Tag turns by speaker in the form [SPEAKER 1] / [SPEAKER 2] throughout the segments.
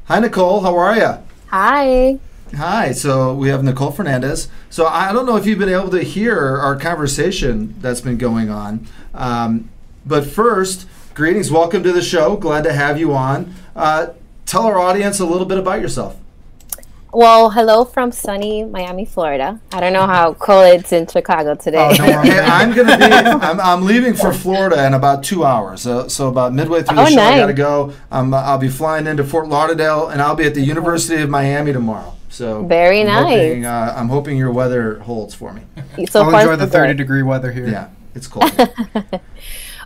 [SPEAKER 1] Hi, Nicole. How are you?
[SPEAKER 2] Hi.
[SPEAKER 1] Hi. So we have Nicole Fernandez. So I don't know if you've been able to hear our conversation that's been going on. But first, greetings. Welcome to the show. Glad to have you on. Tell our audience a little bit about yourself.
[SPEAKER 2] Well, hello from sunny Miami, Florida. I don't know how cold it's in Chicago today.
[SPEAKER 1] Oh, hey, I'm leaving for Florida in about 2 hours. So about midway through the show,
[SPEAKER 2] nice.
[SPEAKER 1] I got to go. I'll be flying into Fort Lauderdale, and I'll be at the University of Miami tomorrow. So
[SPEAKER 2] very nice.
[SPEAKER 1] I'm hoping your weather holds for me.
[SPEAKER 2] So
[SPEAKER 3] I'll enjoy the 30-degree weather here.
[SPEAKER 1] Yeah, it's cold.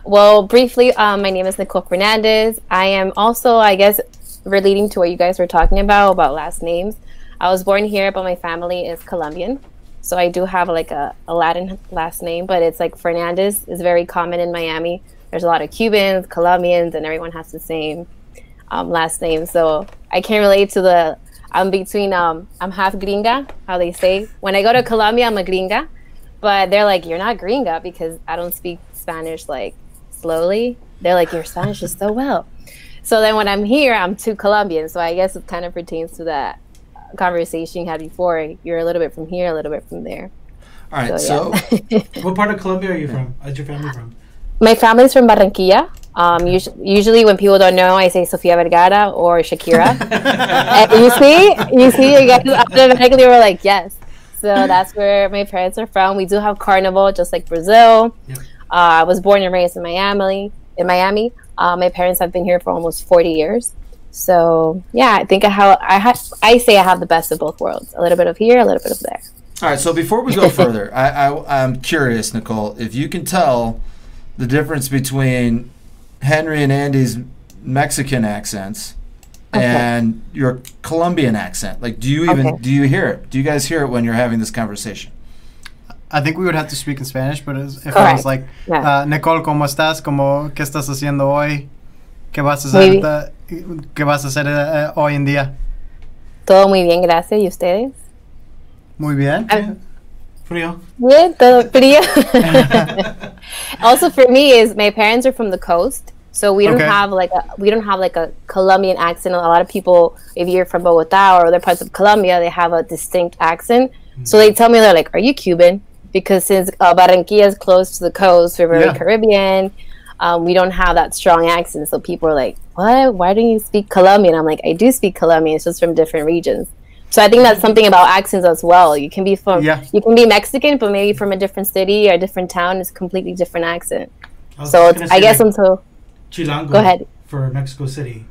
[SPEAKER 2] Well, briefly, my name is Nicole Fernandez. I am also, I guess, relating to what you guys were talking about last names. I was born here, but my family is Colombian. So I do have like a Latin last name, but it's like Fernandez is very common in Miami. There's a lot of Cubans, Colombians, and everyone has the same last name. So I can relate to I'm half gringa, how they say. When I go to Colombia, I'm a gringa, but they're like, you're not gringa because I don't speak Spanish like slowly. They're like, your Spanish is so well. So then when I'm here, I'm too Colombian. So I guess it kind of pertains to that conversation you had before. You're a little bit from here, a little bit from there.
[SPEAKER 1] All right. So
[SPEAKER 4] yeah. What part of Colombia are you from? Where's your family from?
[SPEAKER 2] My family's from Barranquilla. Usually when people don't know, I say Sofia Vergara or Shakira. And you guys automatically were like, yes. So that's where my parents are from. We do have carnival, just like Brazil. Yep. I was born and raised in Miami. My parents have been here for almost 40 years. So yeah, I think I say I have the best of both worlds. A little bit of here, a little bit of there.
[SPEAKER 1] All right. So before we go further, I'm curious, Nicole, if you can tell the difference between Henry and Andy's Mexican accents and your Colombian accent. Like, do you hear it? Do you guys hear it when you're having this conversation?
[SPEAKER 3] I think we would have to speak in Spanish, but if I was like, Nicole, ¿cómo estás? ¿Qué estás haciendo hoy? ¿Qué vas a hacer hoy en día?
[SPEAKER 2] Todo muy bien, gracias. ¿Y ustedes?
[SPEAKER 3] Muy bien.
[SPEAKER 4] Frío.
[SPEAKER 2] Bien, todo frío. Also, for me, is my parents are from the coast, so we don't have like a Colombian accent. A lot of people, if you're from Bogota or other parts of Colombia, they have a distinct accent. So they tell me, they're like, "Are you Cuban?" Because since Barranquilla is close to the coast, we're very Caribbean. We don't have that strong accent, so people are like, "What? Why don't you speak Colombian?" I'm like, "I do speak Colombian. It's just from different regions." So I think that's something about accents as well. You can be you can be Mexican, but maybe from a different city or a different town, it's a completely different accent. I guess until
[SPEAKER 4] Chilango.
[SPEAKER 2] Go ahead.
[SPEAKER 4] For Mexico City.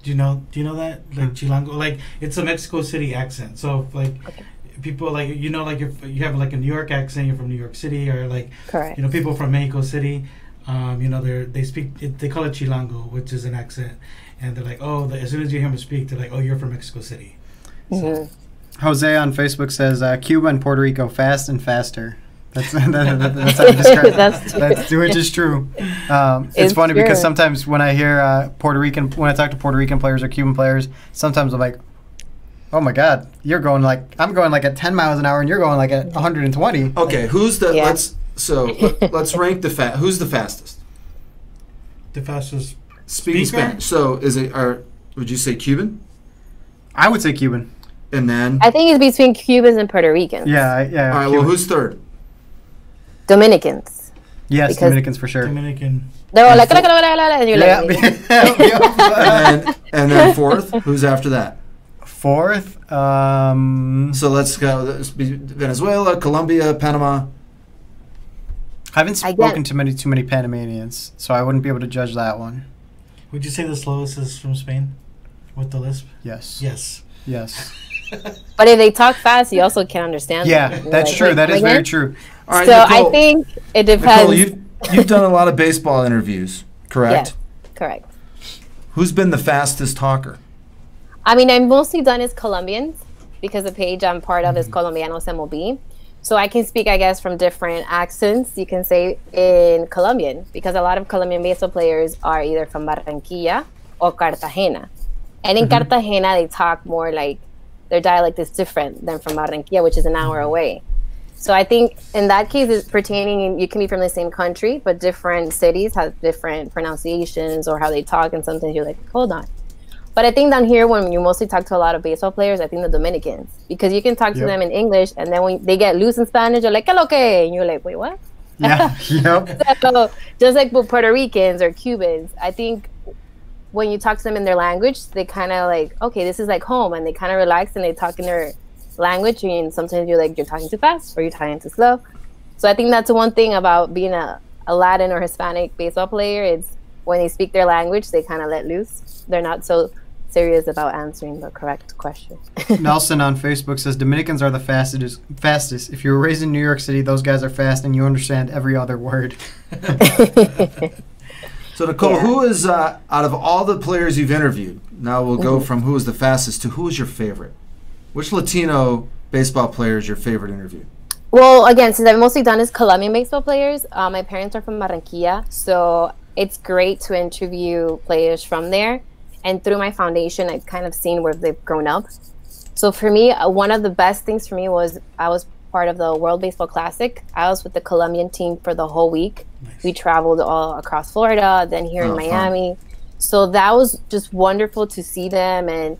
[SPEAKER 4] Do you know that? Like Chilango, like it's a Mexico City accent. So like people like like if you have like a New York accent, you're from New York City, or like people from Mexico City. They call it Chilango, which is an accent, and they're like, as soon as you hear them speak, they're like, you're from Mexico City. So.
[SPEAKER 3] Jose on Facebook says Cuba and Puerto Rico fast and faster. That's how you describe it. Which is true. It's funny because sometimes when I hear when I talk to Puerto Rican players or Cuban players, sometimes I'm like, oh my God, I'm going like at 10 miles an hour and you're going like at 120.
[SPEAKER 1] Okay, who's the let's rank who's the fastest?
[SPEAKER 4] The fastest
[SPEAKER 1] speaking Spanish. So would you say Cuban?
[SPEAKER 3] I would say Cuban.
[SPEAKER 1] And then
[SPEAKER 2] I think it's between Cubans and Puerto Ricans.
[SPEAKER 3] Yeah.
[SPEAKER 1] All right. Cuban. Well, who's third?
[SPEAKER 2] Dominicans.
[SPEAKER 3] Yes, Dominicans for sure.
[SPEAKER 4] Dominican.
[SPEAKER 2] They're all like, and you're
[SPEAKER 1] like, and then fourth. Who's after that?
[SPEAKER 3] Fourth.
[SPEAKER 1] So let's go. Venezuela, Colombia, Panama.
[SPEAKER 3] I haven't spoken to too many Panamanians, so I wouldn't be able to judge that one.
[SPEAKER 4] Would you say the slowest is from Spain, with the lisp?
[SPEAKER 3] Yes.
[SPEAKER 2] But if they talk fast, you also can't understand.
[SPEAKER 3] Yeah, that's true. That is very true.
[SPEAKER 1] All right,
[SPEAKER 2] so
[SPEAKER 1] Nicole,
[SPEAKER 2] I think it depends.
[SPEAKER 1] Nicole, you've done a lot of baseball interviews, correct?
[SPEAKER 2] Yeah, correct.
[SPEAKER 1] Who's been the fastest talker?
[SPEAKER 2] I mean, I've mostly done is Colombians because the page I'm part of is Colombianos MLB. So I can speak, I guess, from different accents, you can say, in Colombian, because a lot of Colombian baseball players are either from Barranquilla or Cartagena. And in Cartagena, they talk more like their dialect is different than from Barranquilla, which is an hour away. So I think in that case, it's pertaining, you can be from the same country, but different cities have different pronunciations or how they talk, and sometimes you're like, hold on. But I think down here, when you mostly talk to a lot of baseball players, I think the Dominicans, because you can talk to them in English, and then when they get loose in Spanish, they're like, "¿Qué lo que?" And you're like, "Wait, what?"
[SPEAKER 3] Yeah. Yep.
[SPEAKER 2] So just like with Puerto Ricans or Cubans, I think when you talk to them in their language, they kind of like, okay, this is like home, and they kind of relax and they talk in their language. And sometimes you're like, you're talking too fast or you're talking too slow. So I think that's one thing about being a Latin or Hispanic baseball player. It's when they speak their language, they kind of let loose. They're not so serious about answering the correct question.
[SPEAKER 3] Nelson on Facebook says Dominicans are the fastest. If you were raised in New York City, those guys are fast and you understand every other word.
[SPEAKER 1] So Nicole, who is out of all the players you've interviewed? Now we'll go from who is the fastest to who is your favorite. Which Latino baseball player is your favorite interview?
[SPEAKER 2] Well, again, since I've mostly done is Colombian baseball players. My parents are from Barranquilla, so it's great to interview players from there. And through my foundation, I've kind of seen where they've grown up. So for me, one of the best things for me was I was part of the World Baseball Classic. I was with the Colombian team for the whole week. Nice. We traveled all across Florida, then here in Miami. Fun. So that was just wonderful to see them and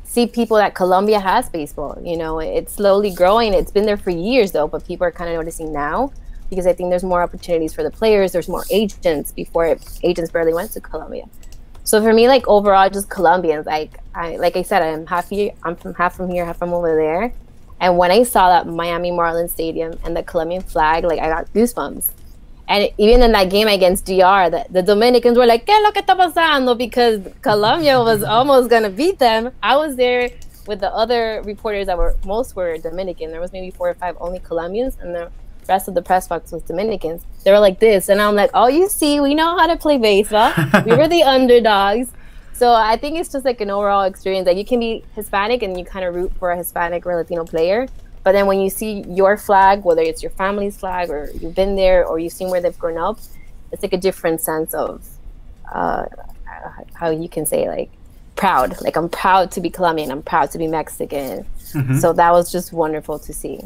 [SPEAKER 2] see people that Colombia has baseball. You know, it's slowly growing. It's been there for years, though, but people are kind of noticing now because I think there's more opportunities for the players. There's more agents. Before, agents barely went to Colombia. So for me, like overall, just Colombians. Like I said, I'm half from here, half from over there. And when I saw that Miami Marlins Stadium and the Colombian flag, like I got goosebumps. And even in that game against DR, the Dominicans were like, "¿Qué lo que está pasando?" Because Colombia was almost gonna beat them. I was there with the other reporters that most were Dominican. There was maybe 4 or 5 only Colombians, and the rest of the press box was Dominicans. They were like this, and I'm like, "Oh, you see, we know how to play baseball. We were the underdogs." So I think it's just like an overall experience. Like you can be Hispanic and you kind of root for a Hispanic or Latino player, but then when you see your flag, whether it's your family's flag or you've been there or you've seen where they've grown up, it's like a different sense of how you can say like proud. Like I'm proud to be Colombian. I'm proud to be Mexican. Mm-hmm. So that was just wonderful to see.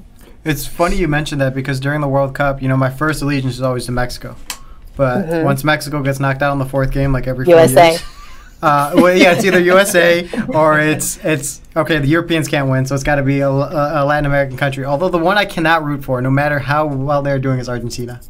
[SPEAKER 3] It's funny you mentioned that because during the World Cup, you know, my first allegiance is always to Mexico. But once Mexico gets knocked out in the 4th game, like every 4
[SPEAKER 2] USA.
[SPEAKER 3] years. Well, yeah, it's either USA or it's okay. The Europeans can't win, so it's got to be a Latin American country. Although the one I cannot root for, no matter how well they're doing, is Argentina.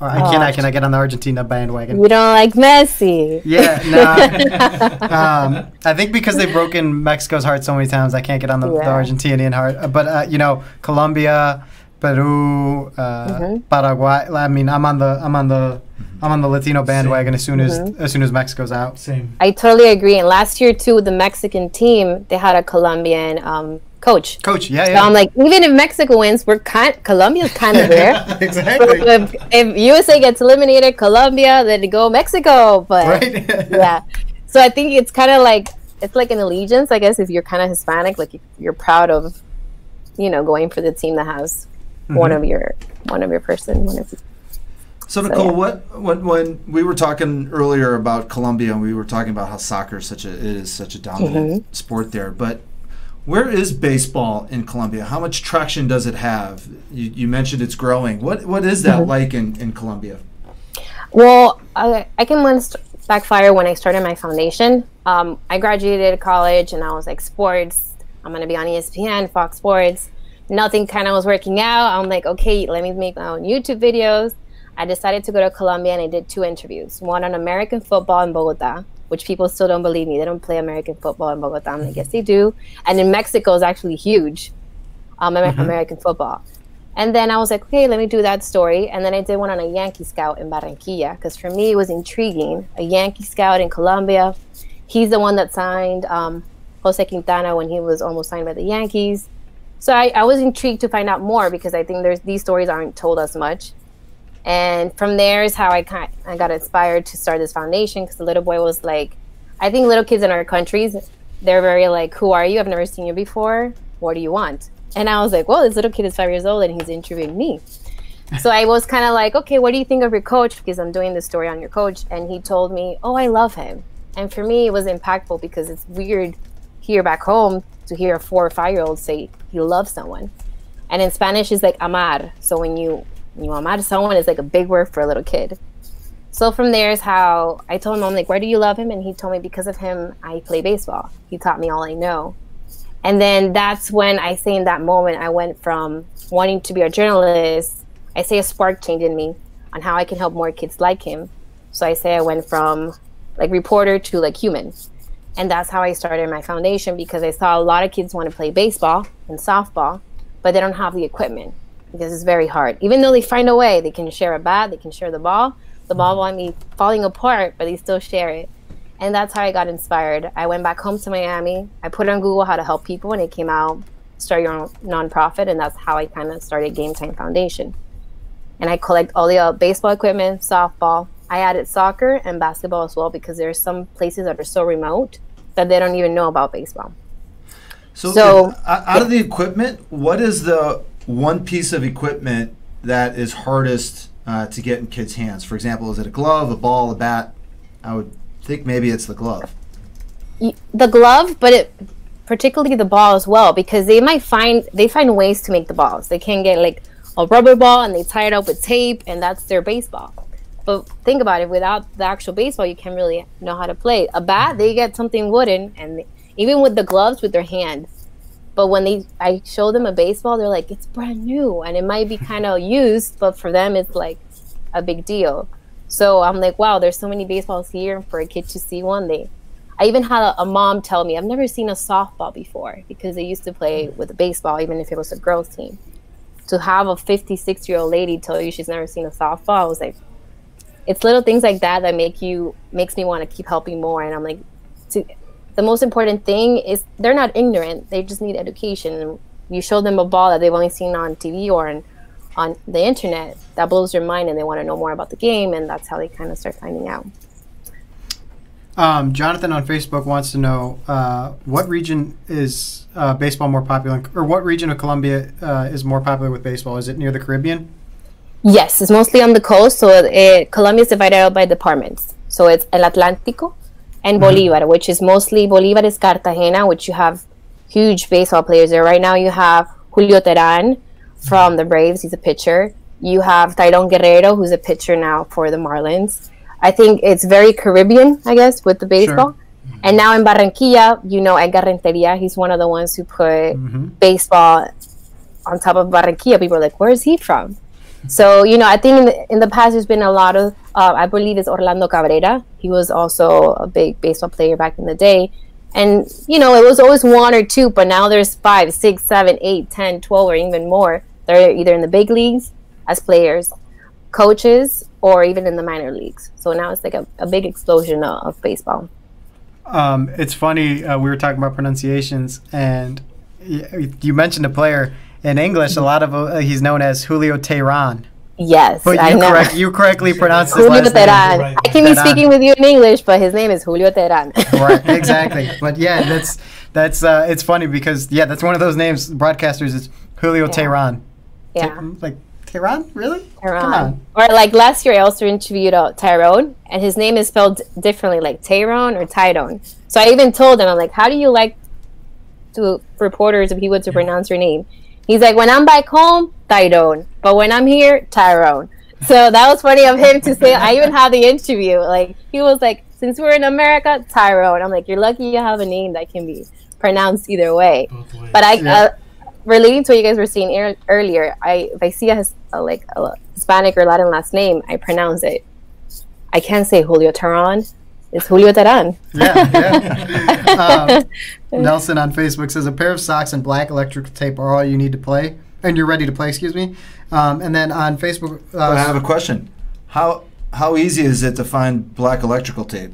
[SPEAKER 3] Or I cannot get on the Argentina bandwagon.
[SPEAKER 2] You don't like Messi?
[SPEAKER 3] Yeah, no. I think because they've broken Mexico's heart so many times, I can't get on the Argentinian heart. But you know, Colombia, Peru, Paraguay. I mean, I'm on the Latino bandwagon as soon as Mexico's out.
[SPEAKER 4] Same.
[SPEAKER 2] I totally agree. And last year too, with the Mexican team, they had a Colombian coach.
[SPEAKER 3] Yeah.
[SPEAKER 2] So I'm like, even if Mexico wins, Colombia's kind of there.
[SPEAKER 3] Exactly.
[SPEAKER 2] If USA gets eliminated, Colombia, then they go Mexico. But yeah. So I think it's kind of like it's like an allegiance, I guess. If you're kind of Hispanic, like you're proud of, you know, going for the team that has one of your person.
[SPEAKER 1] So Nicole, when we were talking earlier about Colombia, and we were talking about how soccer is such a dominant sport there, but where is baseball in Colombia? How much traction does it have? You mentioned it's growing. What is that like in Colombia?
[SPEAKER 2] Well, I can backfire when I started my foundation. I graduated college and I was like, sports, I'm going to be on ESPN, Fox Sports. Nothing kind of was working out. I'm like, okay, let me make my own YouTube videos. I decided to go to Colombia and I did 2 interviews. One on American football in Bogota, which people still don't believe me. They don't play American football in Bogota. I'm like, yes, they do. And in Mexico is actually huge, American football. And then I was like, okay, let me do that story. And then I did one on a Yankee scout in Barranquilla, because for me it was intriguing. A Yankee scout in Colombia. He's the one that signed Jose Quintana when he was almost signed by the Yankees. So I was intrigued to find out more because I think these stories aren't told as much. And from there is how I got inspired to start this foundation, because the little boy was like, I think little kids in our countries, they're very like, who are you? I've never seen you before. What do you want? And I was like, well, this little kid is 5 years old and he's interviewing me. So I was kind of like, okay, what do you think of your coach? Because I'm doing this story on your coach. And he told me, oh, I love him. And for me, it was impactful because it's weird here back home to hear a 4 or 5-year-old say he loves someone. And in Spanish, it's like amar. So when you amar someone, it's like a big word for a little kid. So from there is how I told him, I'm like, why do you love him? And he told me, because of him, I play baseball. He taught me all I know. And then that's when I say in that moment, I went from wanting to be a journalist, I say a spark changed in me on how I can help more kids like him. So I say I went from like reporter to like human. And that's how I started my foundation, because I saw a lot of kids want to play baseball and softball, but they don't have the equipment because it's very hard. Even though they find a way, they can share a bat, they can share the ball might be falling apart, but they still share it. And that's how I got inspired. I went back home to Miami. I put on Google how to help people, and it came out, start your own nonprofit, and that's how I kind of started Game Time Foundation. And I collect all the baseball equipment, softball. I added soccer and basketball as well, because there are some places that are so remote that they don't even know about baseball.
[SPEAKER 1] So out of the equipment, what is the one piece of equipment that is hardest to get in kids' hands? For example, is it a glove, a ball, a bat? I would think maybe it's the glove.
[SPEAKER 2] The glove, but particularly the ball as well, because they find ways to make the balls. They can get like a rubber ball and they tie it up with tape, and that's their baseball. But think about it, without the actual baseball, you can't really know how to play. A bat, they get something wooden, and even with the gloves, with their hands. But when I show them a baseball, they're like, it's brand new, and it might be kind of used, but for them, it's like a big deal. So I'm like, wow, there's so many baseballs here, and for a kid to see one, I even had a mom tell me, I've never seen a softball before, because they used to play with a baseball, even if it was a girls team. To have a 56-year-old lady tell you she's never seen a softball, I was like, it's little things like that makes me want to keep helping more. And I'm like, the most important thing is they're not ignorant. They just need education. And you show them a ball that they've only seen on TV or on the internet, that blows their mind, and they want to know more about the game, and that's how they kind of start finding out.
[SPEAKER 3] Jonathan on Facebook wants to know what region is baseball more popular, or what region of Colombia is more popular with baseball? Is it near the Caribbean?
[SPEAKER 2] Yes, it's mostly on the coast. So Colombia is divided out by departments. So it's El Atlántico and Bolívar, which is mostly, Bolívar is Cartagena, which you have huge baseball players there. Right now you have Julio Teran from the Braves. He's a pitcher. You have Tyrone Guerrero, who's a pitcher now for the Marlins. I think it's very Caribbean, I guess, with the baseball. Sure. And now in Barranquilla, Edgar Renteria, he's one of the ones who put baseball on top of Barranquilla. People are like, where is he from? So, I think in the past there's been a lot of, I believe it's Orlando Cabrera. He was also a big baseball player back in the day. And, it was always one or two, but now there's 5, 6, 7, 8, 10, 12, or even more. They're either in the big leagues as players, coaches, or even in the minor leagues. So now it's like a big explosion of baseball.
[SPEAKER 3] It's funny, we were talking about pronunciations, and you mentioned a player. In English, a lot of he's known as Julio Teran.
[SPEAKER 2] Yes,
[SPEAKER 3] but you correctly pronounced his
[SPEAKER 2] Julio
[SPEAKER 3] last
[SPEAKER 2] Teran.
[SPEAKER 3] name.
[SPEAKER 2] I can be speaking with you in English, but his name is Julio Teran.
[SPEAKER 3] Right, exactly. But yeah, that's it's funny because that's one of those names. Broadcasters is Julio Teran.
[SPEAKER 2] Yeah,
[SPEAKER 3] like Teran, really?
[SPEAKER 2] Teran.
[SPEAKER 3] Come on.
[SPEAKER 2] Or like last year, I also interviewed Tyrone, and his name is spelled differently, like Tyrone or Tyrone. So I even told him, I'm like, how do you like to reporters if he were to pronounce your name? He's like, when I'm back home, Tyrone. But when I'm here, Tyrone. So that was funny of him to say. I even had the interview. Like, he was like, since we're in America, Tyrone. I'm like, you're lucky you have a name that can be pronounced either way. But relating to what you guys were saying earlier, if I see a Hispanic or Latin last name, I pronounce it. I can't say Julio Teran. It's Julio Teran.
[SPEAKER 3] Yeah. Nelson on Facebook says a pair of socks and black electrical tape are all you need to play, and you're ready to play. Excuse me. And then on Facebook,
[SPEAKER 1] I have a question. How easy is it to find black electrical tape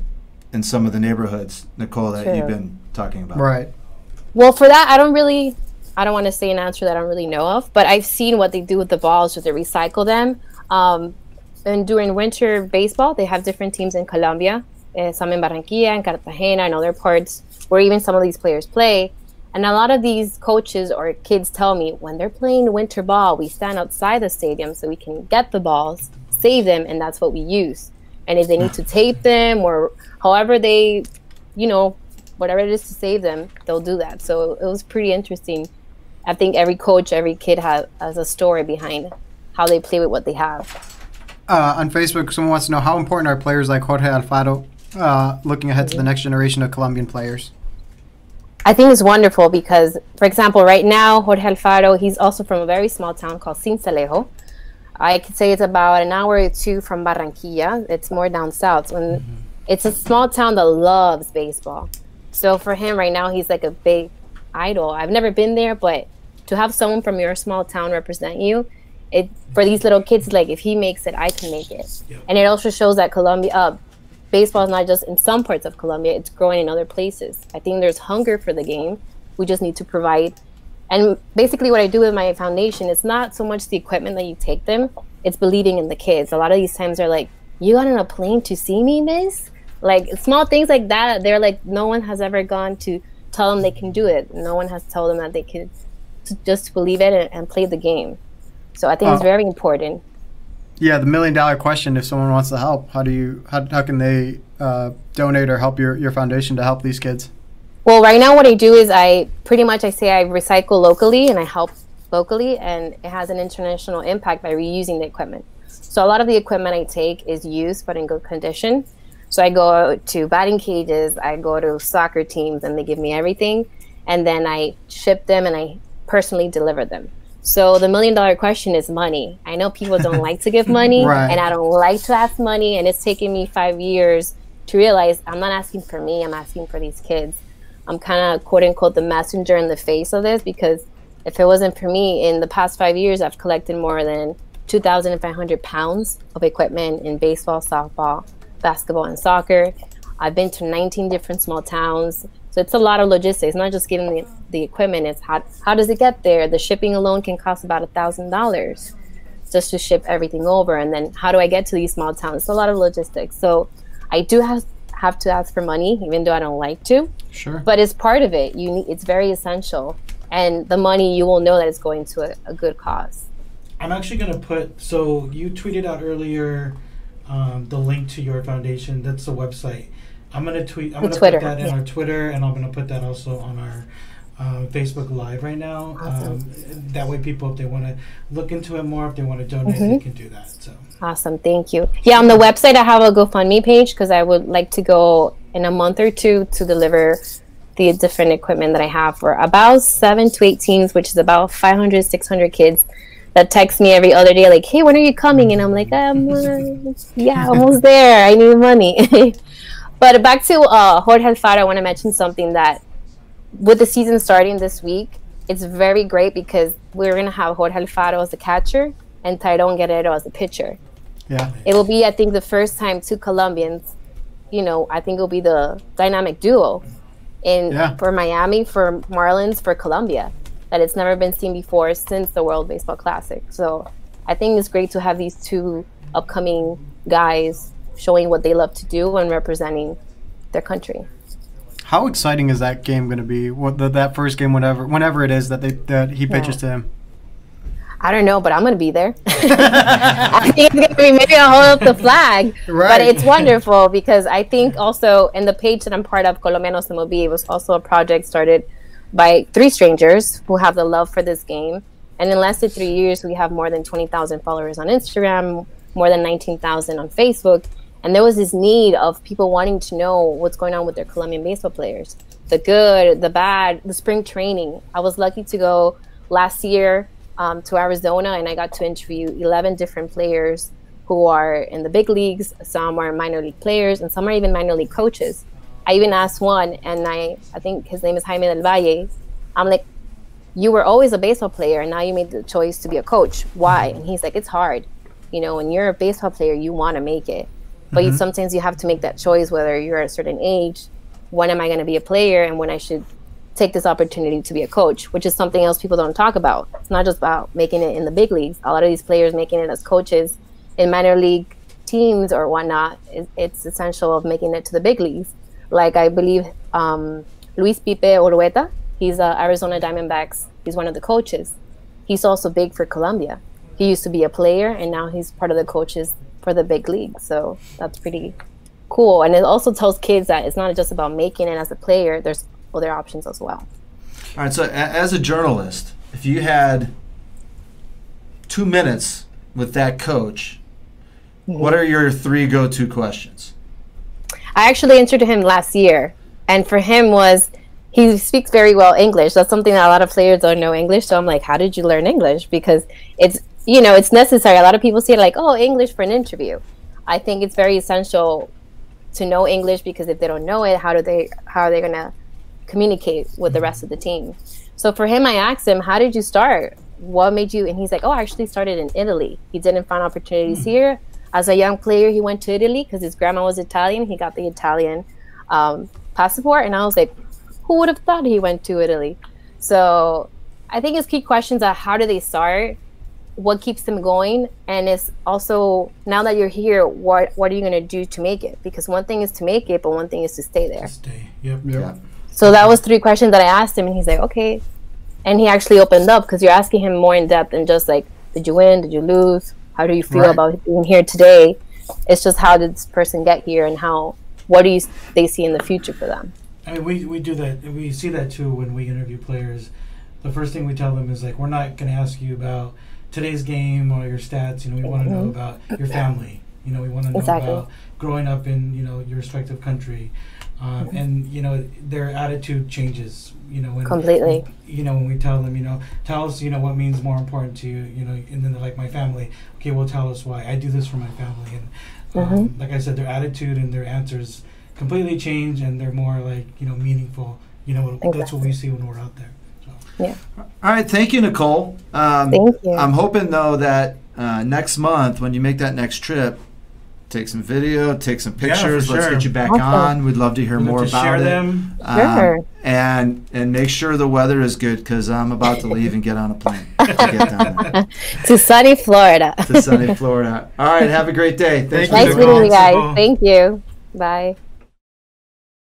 [SPEAKER 1] in some of the neighborhoods, Nicole, that you've been talking about?
[SPEAKER 3] Right.
[SPEAKER 2] Well, for that, I don't want to say an answer that I don't really know of, but I've seen what they do with the balls, so they recycle them. And during winter baseball, they have different teams in Colombia. Some in Barranquilla, in Cartagena, and other parts where even some of these players play. And a lot of these coaches or kids tell me, when they're playing winter ball, we stand outside the stadium so we can get the balls, save them, and that's what we use. And if they need to tape them or however they, whatever it is to save them, they'll do that. So it was pretty interesting. I think every coach, every kid has a story behind how they play with what they have.
[SPEAKER 3] on Facebook, someone wants to know how important are players like Jorge Alfaro looking ahead to the next generation of Colombian players?
[SPEAKER 2] I think it's wonderful because, for example, right now, Jorge Alfaro, he's also from a very small town called Sincelejo. I could say it's about an hour or two from Barranquilla. It's more down south. It's a small town that loves baseball. So for him right now, he's like a big idol. I've never been there, but to have someone from your small town represent you, for these little kids, like if he makes it, I can make it. Yep. And it also shows that Colombia, baseball is not just in some parts of Colombia, it's growing in other places. I think there's hunger for the game. We just need to provide. And basically what I do with my foundation, it's not so much the equipment that you take them, it's believing in the kids. A lot of these times they're like, you got on a plane to see me, miss? Like small things like that, they're like, no one has ever gone to tell them they can do it. No one has told them that they can just believe it and play the game. So I think it's very important.
[SPEAKER 3] Yeah, the $1 million question, if someone wants to help, how can they donate or help your foundation to help these kids?
[SPEAKER 2] Well, right now what I do is I say I recycle locally and I help locally, and it has an international impact by reusing the equipment. So a lot of the equipment I take is used but in good condition. So I go to batting cages, I go to soccer teams, and they give me everything. And then I ship them and I personally deliver them. So the $1 million question is money. I know people don't like to give money, right, and I don't like to ask money. And it's taken me 5 years to realize I'm not asking for me, I'm asking for these kids. I'm kind of, quote unquote, the messenger in the face of this, because if it wasn't for me, in the past 5 years, I've collected more than 2,500 pounds of equipment in baseball, softball, basketball, and soccer. I've been to 19 different small towns. So it's a lot of logistics, not just giving the equipment. It's how does it get there? The shipping alone can cost about $1,000 just to ship everything over. And then how do I get to these small towns? It's a lot of logistics. So I do have to ask for money, even though I don't like to.
[SPEAKER 3] Sure.
[SPEAKER 2] But it's part of it. It's very essential. And the money, you will know that it's going to a good cause.
[SPEAKER 4] I'm actually going to so you tweeted out earlier the link to your foundation. That's the website. I'm going to put that in our Twitter, and I'm going to put that also on our Facebook Live right now.
[SPEAKER 2] Awesome.
[SPEAKER 4] That way people, if they want to look into it more, if they want to donate, they can do that. So
[SPEAKER 2] awesome. Thank you. Yeah, on the website, I have a GoFundMe page because I would like to go in a month or two to deliver the different equipment that I have for about 7 to 8 teams, which is about 500, 600 kids that text me every other day like, hey, when are you coming? And I'm like, yeah, almost there. I need money. But back to Jorge Alfaro, I want to mention something that with the season starting this week, it's very great because we're going to have Jorge Alfaro as the catcher and Tyrone Guerrero as the pitcher.
[SPEAKER 3] Yeah.
[SPEAKER 2] It will be, I think, the first time two Colombians, I think it will be the dynamic duo for Miami, for Marlins, for Colombia, that it's never been seen before since the World Baseball Classic. So I think it's great to have these two upcoming guys showing what they love to do and representing their country.
[SPEAKER 3] How exciting is that game going to be? That first game, whenever it is that he pitches to him.
[SPEAKER 2] I don't know, but I'm going to be there. I think it's going to be, maybe I'll hold up the flag. Right. But it's wonderful because I think also in the page that I'm part of, Colombianos MLB, it was also a project started by 3 strangers who have the love for this game. And in less than 3 years, we have more than 20,000 followers on Instagram, more than 19,000 on Facebook. And there was this need of people wanting to know what's going on with their Colombian baseball players. The good, the bad, the spring training. I was lucky to go last year to Arizona, and I got to interview 11 different players who are in the big leagues. Some are minor league players, and some are even minor league coaches. I even asked one, and I think his name is Jaime del Valle. I'm like, you were always a baseball player, and now you made the choice to be a coach. Why? And he's like, it's hard. When you're a baseball player, you want to make it. But sometimes you have to make that choice, whether you're at a certain age, when am I going to be a player, and when I should take this opportunity to be a coach, which is something else people don't talk about. It's not just about making it in the big leagues. A lot of these players making it as coaches in minor league teams or whatnot, it's essential of making it to the big leagues. Like I believe Luis Pipe Orueta, he's Arizona Diamondbacks. He's one of the coaches. He's also big for Colombia. He used to be a player, and now he's part of the coaches for the big league. So that's pretty cool. And it also tells kids that it's not just about making it as a player. There's other options as well.
[SPEAKER 1] All right, so as a journalist, if you had 2 minutes with that coach what are your 3 go-to questions?
[SPEAKER 2] I actually answered to him last year, and for him he speaks very well English. That's something that a lot of players don't know English. So I'm like, how did you learn English? Because it's necessary. A lot of people say like, oh, English for an interview. I think it's very essential to know English, because if they don't know it, how are they going to communicate with the rest of the team? So for him, I asked him, how did you start? What made you? And he's like, oh, I actually started in Italy. He didn't find opportunities here. As a young player, he went to Italy because his grandma was Italian. He got the Italian passport. And I was like, who would have thought he went to Italy? So I think it's key questions are how do they start? What keeps them going? And it's also, now that you're here, what are you going to do to make it? Because one thing is to make it, but one thing is to stay there.
[SPEAKER 4] Yep.
[SPEAKER 2] So that was 3 questions that I asked him, and he's like, okay. And he actually opened up, because you're asking him more in depth than just like, did you win? Did you lose? How do you feel about being here today? It's just, how did this person get here, and what do they see in the future for them?
[SPEAKER 4] I mean, we do that. We see that too when we interview players. The first thing we tell them is like, we're not going to ask you about today's game or your stats. We want to know about your family. We want to know about growing up in your respective country, and their attitude changes.
[SPEAKER 2] Completely.
[SPEAKER 4] When we tell them, tell us, what means more important to you. And then they're like, my family. Okay, well, tell us why. I do this for my family, and like I said, their attitude and their answers completely change, and they're more like meaningful. That's what we see when we're out there.
[SPEAKER 2] Yeah.
[SPEAKER 1] All right. Thank you, Nicole.
[SPEAKER 2] Thank you.
[SPEAKER 1] I'm hoping, though, that next month, when you make that next trip, take some video, take some pictures.
[SPEAKER 4] Yeah,
[SPEAKER 1] Let's get you back on. We'd love to hear more about
[SPEAKER 4] share
[SPEAKER 1] it.
[SPEAKER 4] Them.
[SPEAKER 2] Sure.
[SPEAKER 1] And make sure the weather is good, because I'm about to leave and get on a plane to get down there.
[SPEAKER 2] To sunny Florida.
[SPEAKER 1] To sunny Florida. All right. Have a great day.
[SPEAKER 2] Nice meeting you guys. Thank you. Bye.